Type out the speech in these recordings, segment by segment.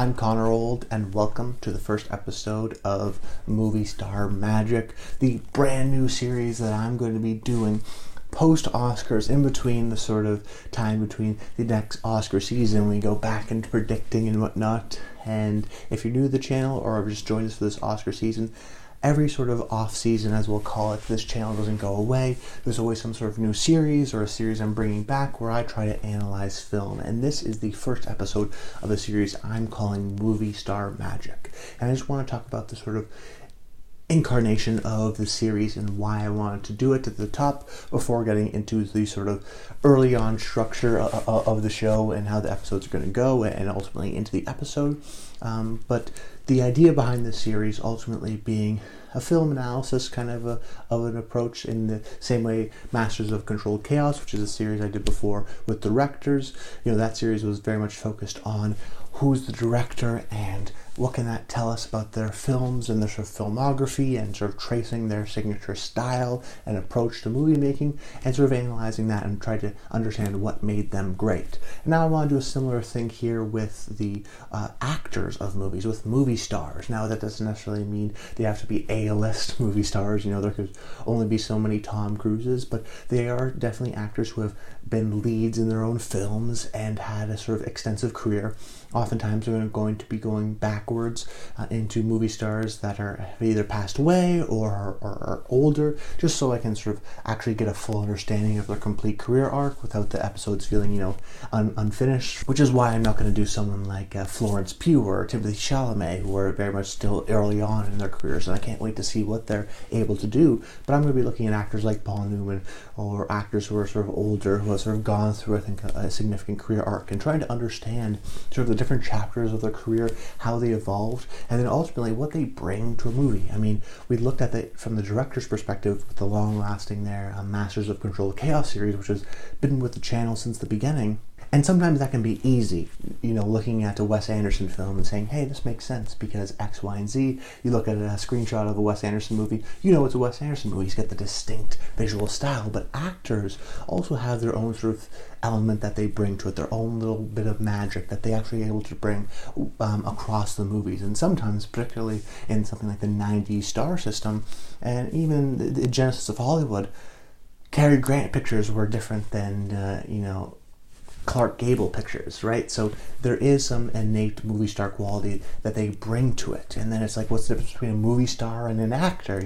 I'm Connor Old, and welcome to the first episode of Movie Star Magic, the brand new series that I'm going to be doing post-Oscars, in between the sort of time between the next Oscar season. We go back into predicting and whatnot. And if you're new to the channel or have just joined us for this Oscar season, every sort of off-season, as we'll call it, this channel doesn't go away. There's always some sort of new series or a series I'm bringing back where I try to analyze film. And this is the first episode of a series I'm calling Movie Star Magic. And I just want to talk about the sort of incarnation of the series and why I wanted to do it at the top before getting into the sort of early on structure of the show and how the episodes are going to go and ultimately into the episode. But the idea behind this series ultimately being a film analysis kind of an approach, in the same way Masters of Controlled Chaos, which is a series I did before with directors. That series was very much focused on who's the director and what can that tell us about their films and their sort of filmography, and sort of tracing their signature style and approach to movie making and sort of analyzing that and try to understand what made them great. And now I want to do a similar thing here with the actors of movies, with movie stars. Now that doesn't necessarily mean they have to be A-list movie stars. There could only be so many Tom Cruises, but they are definitely actors who have been leads in their own films and had a sort of extensive career. Oftentimes we're going to be going backwards into movie stars that have either passed away or are older, just so I can sort of actually get a full understanding of their complete career arc without the episodes feeling, unfinished. Which is why I'm not going to do someone like Florence Pugh or Timothée Chalamet, who are very much still early on in their careers, and I can't wait to see what they're able to do. But I'm going to be looking at actors like Paul Newman, or actors who are sort of older, who have sort of gone through, I think, a significant career arc, and trying to understand sort of the different chapters of their career, how they evolved, and then ultimately what they bring to a movie. I mean, we looked at it from the director's perspective with the long-lasting Masters of Controlled Chaos series, which has been with the channel since the beginning. And sometimes that can be easy, looking at a Wes Anderson film and saying, hey, this makes sense because X, Y, and Z. You look at a screenshot of a Wes Anderson movie, it's a Wes Anderson movie. He's got the distinct visual style. But actors also have their own sort of element that they bring to it, their own little bit of magic that they actually are able to bring across the movies. And sometimes, particularly in something like the 90s star system, and even the genesis of Hollywood, Cary Grant pictures were different than, Clark Gable pictures, right? So there is some innate movie star quality that they bring to it. And then it's like, what's the difference between a movie star and an actor?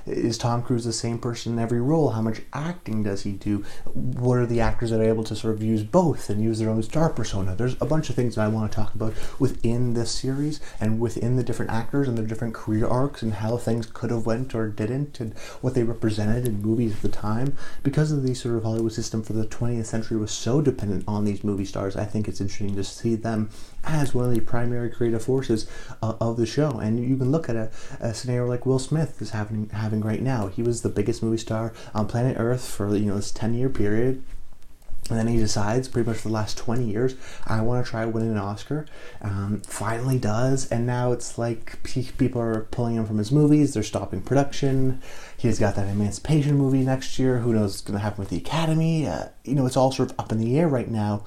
Is Tom Cruise the same person in every role? How much acting does he do? What are the actors that are able to sort of use both and use their own star persona? There's a bunch of things that I want to talk about within this series and within the different actors and their different career arcs and how things could have went or didn't and what they represented in movies at the time. Because of the sort of Hollywood system for the 20th century was so dependent on these movie stars, I think it's interesting to see them as one of the primary creative forces of the show. And you can look at a scenario like Will Smith is having right now. He was the biggest movie star on planet Earth for this 10-year period. And then he decides, pretty much for the last 20 years, I want to try winning an Oscar. Finally does, and now it's like people are pulling him from his movies. They're stopping production. He's got that Emancipation movie next year. Who knows what's going to happen with the Academy? It's all sort of up in the air right now.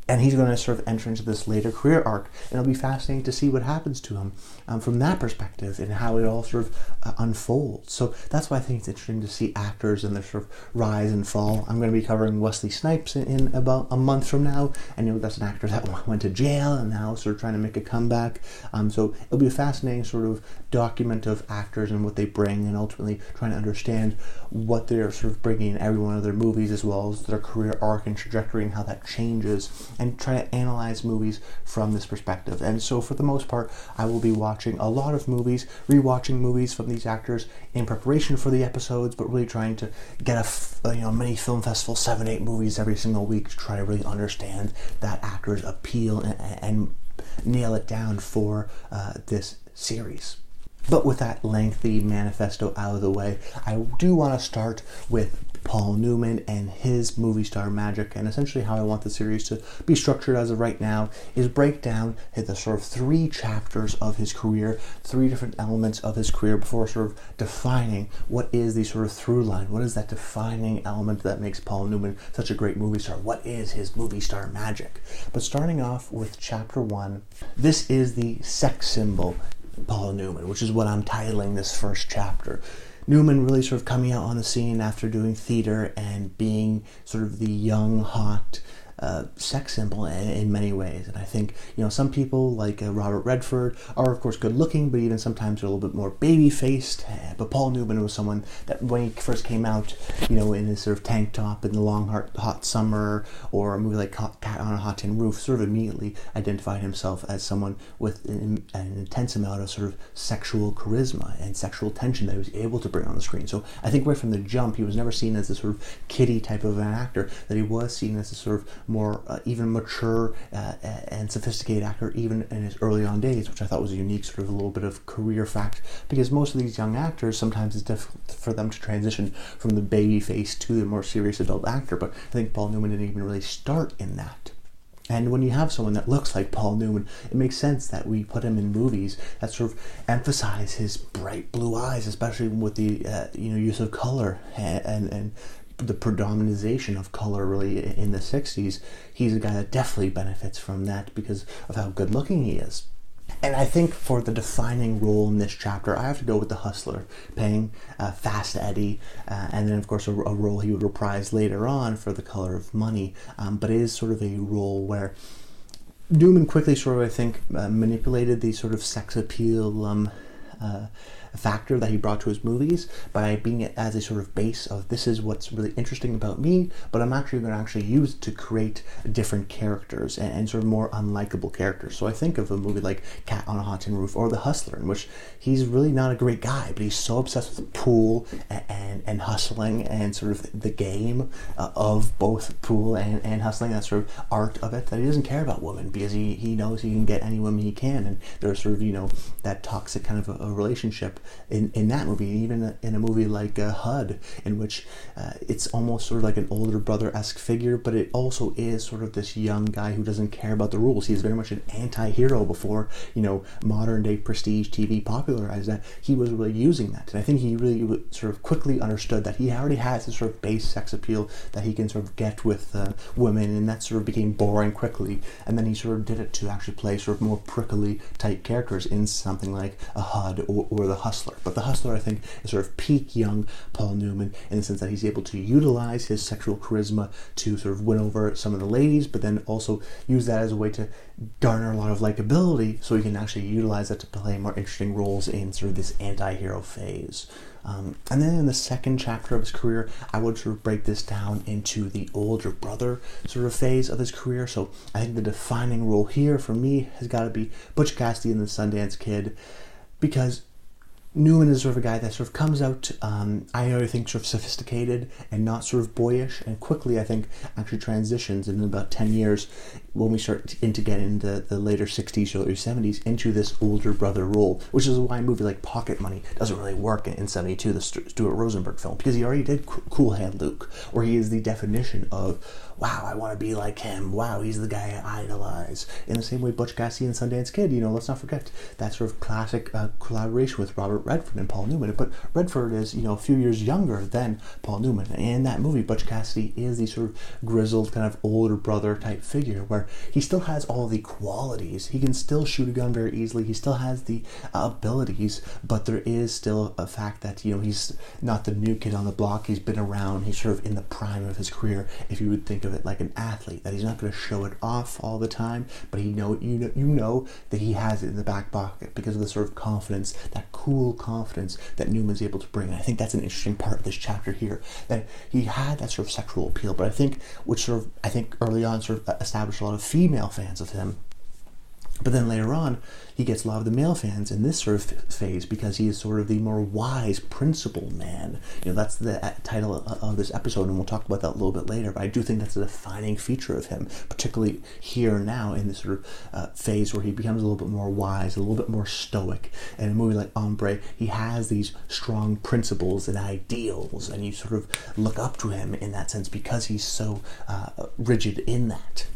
And he's going to sort of enter into this later career arc. And it'll be fascinating to see what happens to him from that perspective and how it all sort of unfolds. So that's why I think it's interesting to see actors and their sort of rise and fall. I'm going to be covering Wesley Snipes in about a month from now. And that's an actor that went to jail and now sort of trying to make a comeback. So it'll be a fascinating sort of document of actors and what they bring, and ultimately trying to understand what they're sort of bringing in every one of their movies, as well as their career arc and trajectory and how that changes, and try to analyze movies from this perspective. And so for the most part, I will be watching a lot of movies, rewatching movies from these actors in preparation for the episodes, but really trying to get a mini film festival, 7-8 movies every single week to try to really understand that actor's appeal and nail it down for this series. But with that lengthy manifesto out of the way, I do want to start with Paul Newman and his movie star magic, and essentially how I want the series to be structured as of right now is break down the sort of 3 chapters of his career, 3 different elements of his career before sort of defining what is the sort of through line, what is that defining element that makes Paul Newman such a great movie star, what is his movie star magic. But starting off with chapter 1, this is the sex symbol Paul Newman, which is what I'm titling this first chapter. Newman really sort of coming out on the scene after doing theater and being sort of the young, hot sex symbol in many ways. And I think, some people like Robert Redford are of course good looking, but even sometimes they're a little bit more baby faced. But Paul Newman was someone that when he first came out, in his sort of tank top in the long hot summer, or a movie like Cat on a Hot Tin Roof, sort of immediately identified himself as someone with an intense amount of sort of sexual charisma and sexual tension that he was able to bring on the screen. So I think right from the jump, he was never seen as this sort of kiddie type of an actor, that he was seen as a sort of more even mature and sophisticated actor even in his early on days, which I thought was a unique sort of a little bit of career fact, because most of these young actors, sometimes it's difficult for them to transition from the baby face to the more serious adult actor, but I think Paul Newman didn't even really start in that. And when you have someone that looks like Paul Newman, it makes sense that we put him in movies that sort of emphasize his bright blue eyes, especially with the use of color and the predominization of color really in the 60s. He's a guy that definitely benefits from that because of how good looking he is. And I think for the defining role in this chapter, I have to go with the hustler, playing Fast Eddie, and then of course a role he would reprise later on for The Color of Money, but it is sort of a role where Newman quickly sort of, I think, manipulated the sort of sex appeal factor that he brought to his movies by being it as a sort of base of this is what's really interesting about me, but I'm actually going to use it to create different characters and sort of more unlikable characters. So I think of a movie like Cat on a Hot Tin Roof or The Hustler, in which he's really not a great guy, but he's so obsessed with pool and hustling and sort of the game of both pool and hustling, that sort of art of it, that he doesn't care about women because he knows he can get any woman he can, and there's sort of that toxic kind of a relationship in that movie, even in a movie like HUD, in which it's almost sort of like an older brother-esque figure, but it also is sort of this young guy who doesn't care about the rules. He's very much an anti-hero before, modern day prestige TV popularized that. He was really using that, and I think he really sort of quickly understood that he already has this sort of base sex appeal that he can sort of get with women, and that sort of became boring quickly, and then he sort of did it to actually play sort of more prickly type characters in something like a HUD or The Hustler. But The Hustler, I think, is sort of peak young Paul Newman in the sense that he's able to utilize his sexual charisma to sort of win over some of the ladies, but then also use that as a way to garner a lot of likability, so he can actually utilize that to play more interesting roles in sort of this anti-hero phase. And then in the second chapter of his career, I would sort of break this down into the older brother sort of phase of his career. So I think the defining role here for me has got to be Butch Cassidy and the Sundance Kid, because Newman is sort of a guy that sort of comes out, I think, sort of sophisticated and not sort of boyish, and quickly, I think, actually transitions in about 10 years when we start to get into the later 60s, early 70s, into this older brother role, which is why a movie like Pocket Money doesn't really work in 72, the Stuart Rosenberg film, because he already did Cool Hand Luke, where he is the definition of, wow, I want to be like him, wow, he's the guy I idolize. In the same way Butch Cassidy and Sundance Kid, let's not forget that sort of classic collaboration with Robert Redford and Paul Newman. But Redford is, a few years younger than Paul Newman. And in that movie, Butch Cassidy is the sort of grizzled kind of older brother type figure where he still has all the qualities. He can still shoot a gun very easily. He still has the abilities, but there is still a fact that, he's not the new kid on the block. He's been around. He's sort of in the prime of his career, if you would think of it like an athlete, that he's not going to show it off all the time, but you know that he has it in the back pocket because of the sort of confidence, that cool confidence that Newman's able to bring. And I think that's an interesting part of this chapter here, that he had that sort of sexual appeal, but I think early on sort of established a lot of female fans of him, But then later on, he gets a lot of the male fans in this sort of phase because he is sort of the more wise, principled man. That's the title of this episode, and we'll talk about that a little bit later. But I do think that's a defining feature of him, particularly here now in this sort of phase where he becomes a little bit more wise, a little bit more stoic. And in a movie like Hombre, he has these strong principles and ideals, and you sort of look up to him in that sense because he's so rigid in that.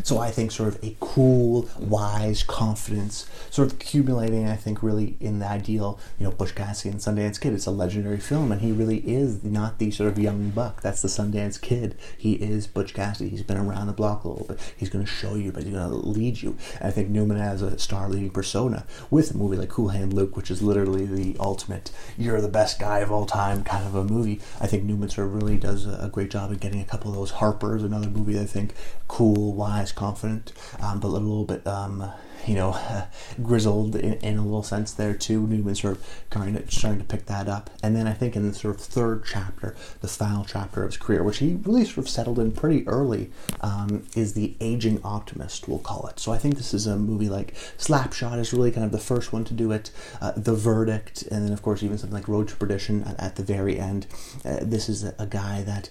So I think sort of a cool, wise confidence, sort of accumulating, I think, really in the ideal, Butch Cassidy and Sundance Kid. It's a legendary film, and he really is not the sort of young buck. That's the Sundance Kid. He is Butch Cassidy. He's been around the block a little bit. He's going to show you, but he's going to lead you. And I think Newman has a star-leading persona with a movie like Cool Hand Luke, which is literally the ultimate, you're the best guy of all time kind of a movie. I think Newman sort of really does a great job of getting a couple of those. Harper's another movie that I think cool, wise, confident, but a little bit, grizzled in a little sense there too. Newman sort of starting to pick that up. And then I think in the sort of third chapter, the final chapter of his career, which he really sort of settled in pretty early, is The Aging Optimist, we'll call it. So I think this is a movie like Slapshot is really kind of the first one to do it, The Verdict, and then of course even something like Road to Perdition at the very end. This is a guy that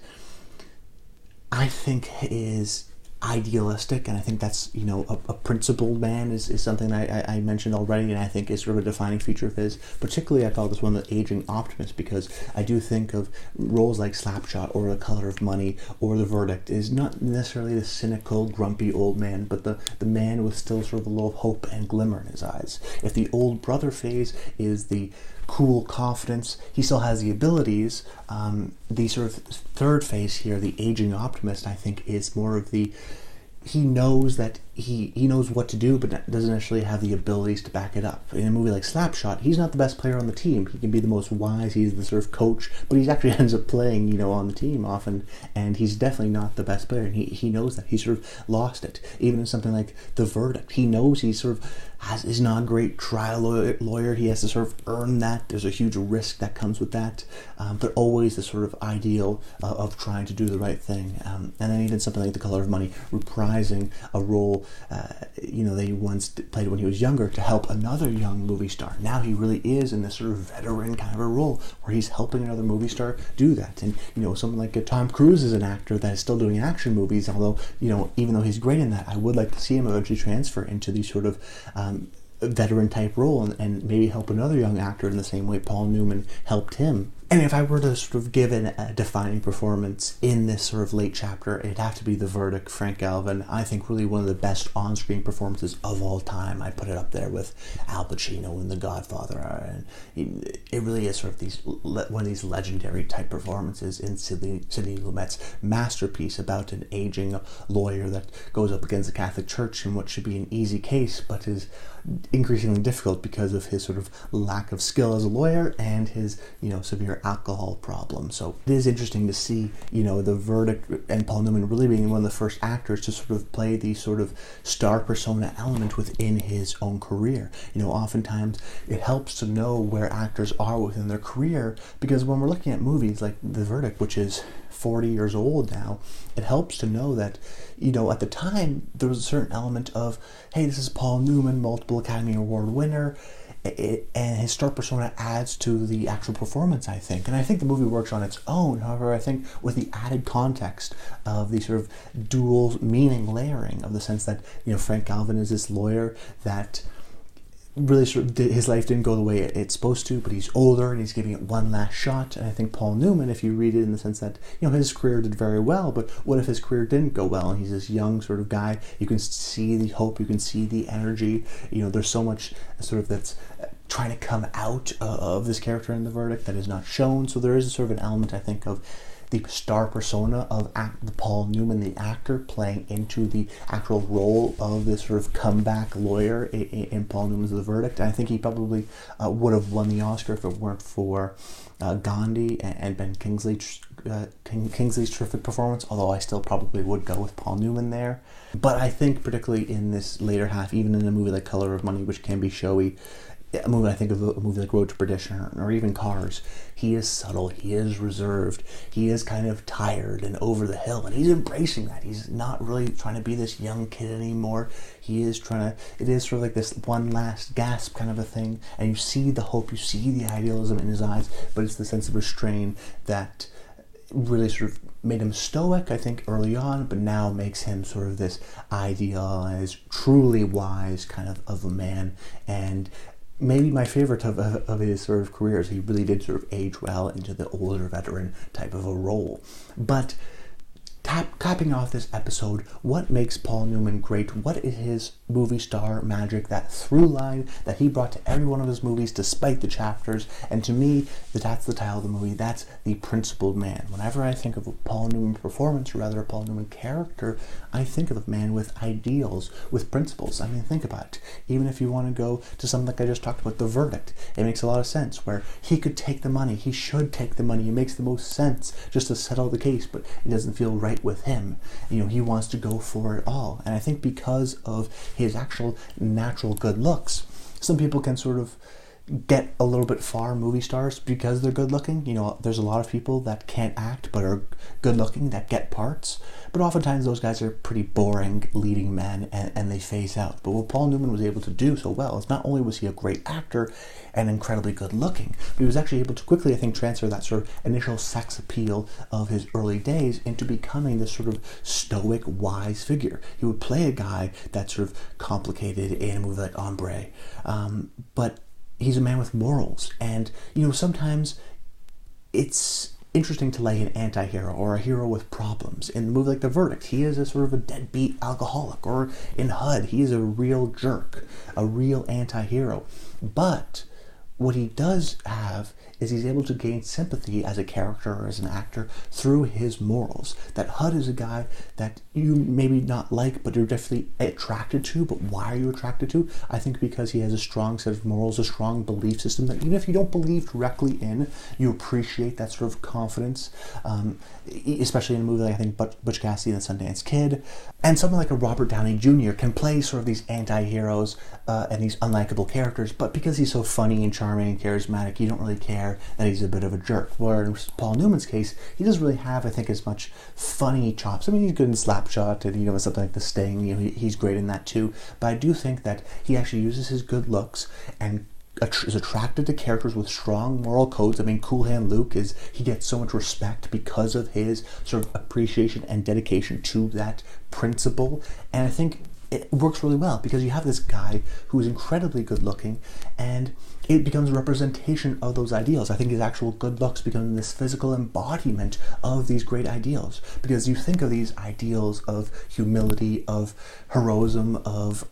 I think is idealistic, and I think that's a principled man is something I mentioned already, and I think is sort of a defining feature of his. Particularly I call this one the Aging Optimist, because I do think of roles like Slapshot or The Color of Money or The Verdict is not necessarily the cynical, grumpy old man, but the man with still sort of a little hope and glimmer in his eyes. If the old brother phase is the cool confidence, he still has the abilities. The sort of third phase here, the Aging Optimist, I think is more of the, he knows that he knows what to do, but doesn't actually have the abilities to back it up. In a movie like Slapshot, he's not the best player on the team. He can be the most wise, he's the sort of coach, but he actually ends up playing, on the team often, and he's definitely not the best player, and he knows that. He sort of lost it. Even in something like The Verdict, he knows he sort of is not a great trial lawyer. He has to sort of earn that. There's a huge risk that comes with that, but always the sort of ideal of trying to do the right thing. And then even something like The Color of Money, reprising a role that he once played when he was younger to help another young movie star. Now he really is in this sort of veteran kind of a role where he's helping another movie star do that. And someone like Tom Cruise is an actor that is still doing action movies, although even though he's great in that, I would like to see him eventually transfer into these sort of veteran type role and maybe help another young actor in the same way Paul Newman helped him. And if I were to sort of give a defining performance in this sort of late chapter, it'd have to be The Verdict, Frank Galvin. I think really one of the best on-screen performances of all time. I put it up there with Al Pacino in The Godfather. And it really is sort of one of these legendary type performances in Sidney Lumet's masterpiece about an aging lawyer that goes up against the Catholic Church in what should be an easy case, but is increasingly difficult because of his sort of lack of skill as a lawyer and his severe alcohol problem. So it is interesting to see The Verdict and Paul Newman really being one of the first actors to sort of play the sort of star persona element within his own career. Oftentimes it helps to know where actors are within their career, because when we're looking at movies like The Verdict, which is 40 years old now, it helps to know that at the time there was a certain element of, hey, this is Paul Newman, multiple Academy Award winner, and his star persona adds to the actual performance, I think. And I think the movie works on its own. However, I think with the added context of the sort of dual meaning layering, of the sense that Frank Galvin is this lawyer that really sort of his life didn't go the way it's supposed to, but he's older and he's giving it one last shot. And I think Paul Newman, if you read it in the sense that his career did very well, but what if his career didn't go well and he's this young sort of guy? You can see the hope, you can see the energy. There's so much sort of that's trying to come out of this character in The Verdict that is not shown. So there is a sort of an element, I think, of the star persona of the Paul Newman, the actor, playing into the actual role of this sort of comeback lawyer in Paul Newman's The Verdict. And I think he probably would have won the Oscar if it weren't for Gandhi and Ben Kingsley's terrific performance, although I still probably would go with Paul Newman there. But I think particularly in this later half, even in a movie like Color of Money, which can be showy, a movie, I think of a movie like Road to Perdition or even Cars, he is subtle, he is reserved, he is kind of tired and over the hill, and he's embracing that. He's not really trying to be this young kid anymore. He is trying to, it is sort of like this one last gasp kind of a thing, and you see the hope, you see the idealism in his eyes, but it's the sense of restraint that really sort of made him stoic, I think, early on, but now makes him sort of this idealized, truly wise kind of a man. And maybe my favorite of his sort of career is he really did sort of age well into the older veteran type of a role. But capping off this episode, what makes Paul Newman great? What is his movie star magic, that through line that he brought to every one of his movies despite the chapters? And to me, that's the title of the movie. That's the principled man. Whenever I think of a Paul Newman performance, or rather a Paul Newman character, I think of a man with ideals, with principles. I mean, think about it. Even if you want to go to something like I just talked about, The Verdict, it makes a lot of sense, where he could take the money, he should take the money, it makes the most sense just to settle the case, but it doesn't feel right with him. You know, he wants to go for it all. And I think because of his actual natural good looks, some people can sort of get a little bit far, movie stars, because they're good looking. You know, there's a lot of people that can't act but are good looking that get parts, but oftentimes those guys are pretty boring leading men, and they phase out. But what Paul Newman was able to do so well is not only was he a great actor and incredibly good looking, but he was actually able to quickly, I think, transfer that sort of initial sex appeal of his early days into becoming this sort of stoic, wise figure. He would play a guy that's sort of complicated in a movie like Ombre, but he's a man with morals. And, you know, sometimes it's interesting to lay an anti-hero or a hero with problems. In a movie like The Verdict, he is a sort of a deadbeat alcoholic. Or in HUD, he is a real jerk, a real anti-hero. But what he does have is he's able to gain sympathy as a character or as an actor through his morals. That HUD is a guy that you maybe not like, but you're definitely attracted to. But why are you attracted to? I think because he has a strong set of morals, a strong belief system that even if you don't believe directly in, you appreciate that sort of confidence, especially in a movie like, I think, Butch Cassidy and the Sundance Kid. And someone like a Robert Downey Jr. can play sort of these anti-heroes and these unlikable characters, but because he's so funny and charming and charismatic, you don't really care that he's a bit of a jerk. Where in Paul Newman's case, he doesn't really have, I think, as much funny chops. I mean, he's good in Slapshot and, you know, something like The Sting. You know, he's great in that too. But I do think that he actually uses his good looks and is attracted to characters with strong moral codes. I mean, Cool Hand Luke he gets so much respect because of his sort of appreciation and dedication to that principle. And I think it works really well because you have this guy who is incredibly good looking, and it becomes a representation of those ideals. I think his actual good looks become this physical embodiment of these great ideals, because you think of these ideals of humility, of heroism, of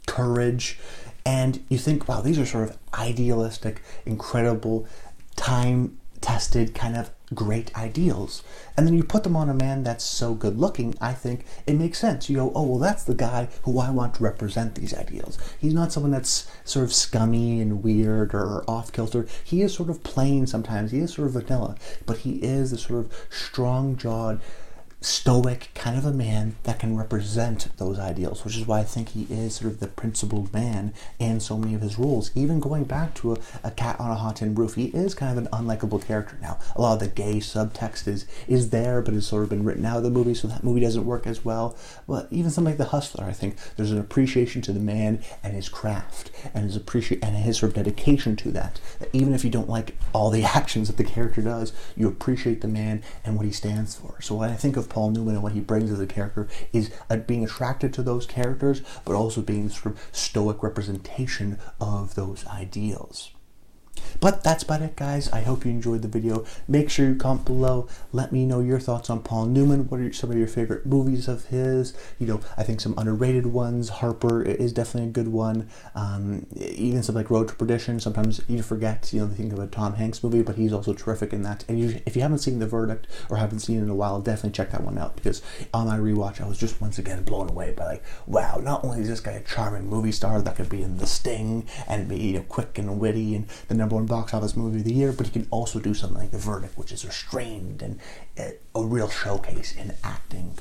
courage, and you think, wow, these are sort of idealistic, incredible, time-tested kind of great ideals. And then you put them on a man that's so good looking, I think it makes sense. You go, oh, well, that's the guy who I want to represent these ideals. He's not someone that's sort of scummy and weird or off kilter. He is sort of plain sometimes. He is sort of vanilla, but he is the sort of strong-jawed, stoic kind of a man that can represent those ideals, which is why I think he is sort of the principled man in so many of his roles. Even going back to a Cat on a Hot Tin Roof, he is kind of an unlikable character now. A lot of the gay subtext is there, but has sort of been written out of the movie, so that movie doesn't work as well. But even something like The Hustler, I think there's an appreciation to the man and his craft and his sort of dedication to that. That even if you don't like all the actions that the character does, you appreciate the man and what he stands for. So when I think of Paul Newman and what he brings as a character is being attracted to those characters, but also being sort of stoic representation of those ideals. But that's about it, guys. I hope you enjoyed the video. Make sure you comment below. Let me know your thoughts on Paul Newman. What are some of your favorite movies of his? You know, I think some underrated ones. Harper is definitely a good one. Even something like Road to Perdition. Sometimes you forget, you know, think of a Tom Hanks movie, but he's also terrific in that. And if you haven't seen The Verdict or haven't seen it in a while, definitely check that one out, because on my rewatch, I was just once again blown away by, like, wow, not only is this guy a charming movie star that could be in The Sting and be, you know, quick and witty and the #1 one box office movie of the year, but he can also do something like The Verdict, which is restrained and a real showcase in acting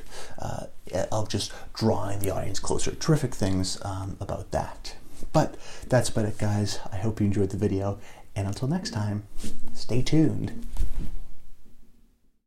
of just drawing the audience closer. Terrific things about that. But that's about it, guys. I hope you enjoyed the video, and until next time, stay tuned.